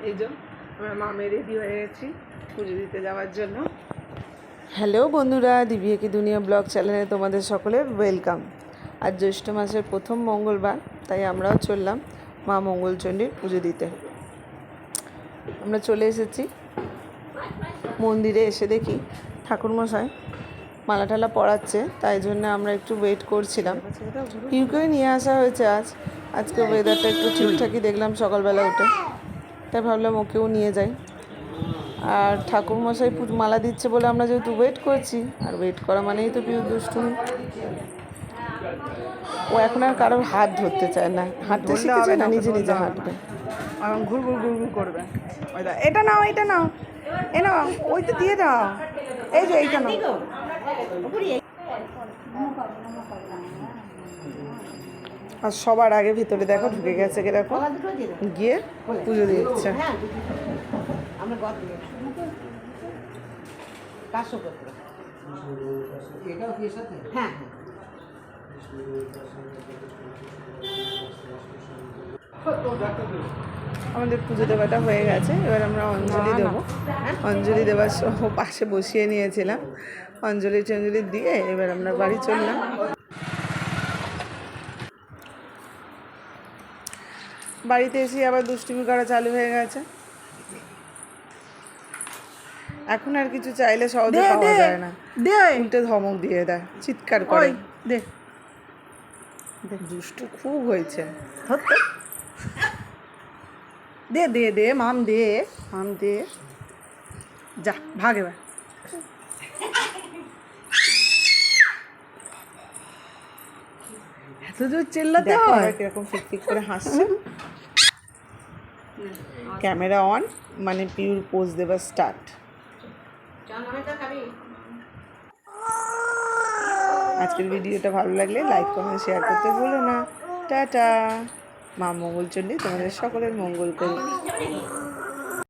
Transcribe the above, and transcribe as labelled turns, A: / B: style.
A: এই যে আমরা মামে রেডি হয়ে গেছি পুজো দিতে যাওয়ার জন্য।
B: হ্যালো বন্ধুরা, দিব্যা দুনিয়া ব্লগ চ্যানেলে তোমাদের সকলের ওয়েলকাম। আজ জ্যৈষ্ঠ মাসের প্রথম মঙ্গলবার, তাই আমরাও চললাম মা মঙ্গলচণ্ডীর পুজো দিতে। আমরা চলে এসেছি মন্দিরে। এসে দেখি ঠাকুরমশাই মালা টালা পড়াচ্ছে, তাই জন্য আমরা একটু ওয়েট করছিলাম। পিউকেও নিয়ে আসা হয়েছে আজকে ওয়েদারটা একটু ঠিকঠাকই দেখলাম সকালবেলা উঠে, তাই ভাবলাম ওকেও নিয়ে যাই। আর ঠাকুরমশাই মালা দিচ্ছে বলে আমরা যেহেতু ওয়েট করছি, আর ওয়েট করা মানেই তো পিউ দুষ্টুমি। ও এখন আর কারোর হাত ধরতে চায় না, হাঁটতে শিখেছে না, নিজে নিজে হাঁটবে।
A: এখন ঘুর ঘুর ঘুর ঘুর করবে। ওই দা এটা নাও, এটা নাও, এ নাও, ওইটা দিয়ে দাও, এই যে এইটা নাও।
B: আর সবার আগে ভিতরে দেখো ঢুকে গেছে, দেখো গিয়ে পুজো দিচ্ছে। আমাদের পুজো দেওয়াটা হয়ে গেছে, এবার আমরা অঞ্জলি দেবো। অঞ্জলি দেওয়ার পাশে বসিয়ে নিয়েছিলাম, অঞ্জলি টঞ্জলি দিয়ে এবার আমরা বাড়ি চললাম। বাড়িতে এসে আবার দুষ্টুমি করা চালু হয়ে গেছে। এখন আর কিছু চাইলে সহজে পাওয়া যায় না, উল্টে ধমক দিয়ে দেয়, চিৎকার করে। দুষ্টু খুব হয়েছে।
A: দে দে দে মাম দে, মাম দে, যা ভাগ এবার। এত জোর চেল্লাতে হয়,
B: কিরকম ফিক করে হাসছে। ক্যামেরা অন, মানে পিউর পোজ দেবার স্টার্ট। আজকের ভিডিওটা ভালো লাগলে লাইক কমেন্ট শেয়ার করতে ভুলো না। টাটা। মা মঙ্গলচণ্ডী তোমাদের সকলের মঙ্গল করুন।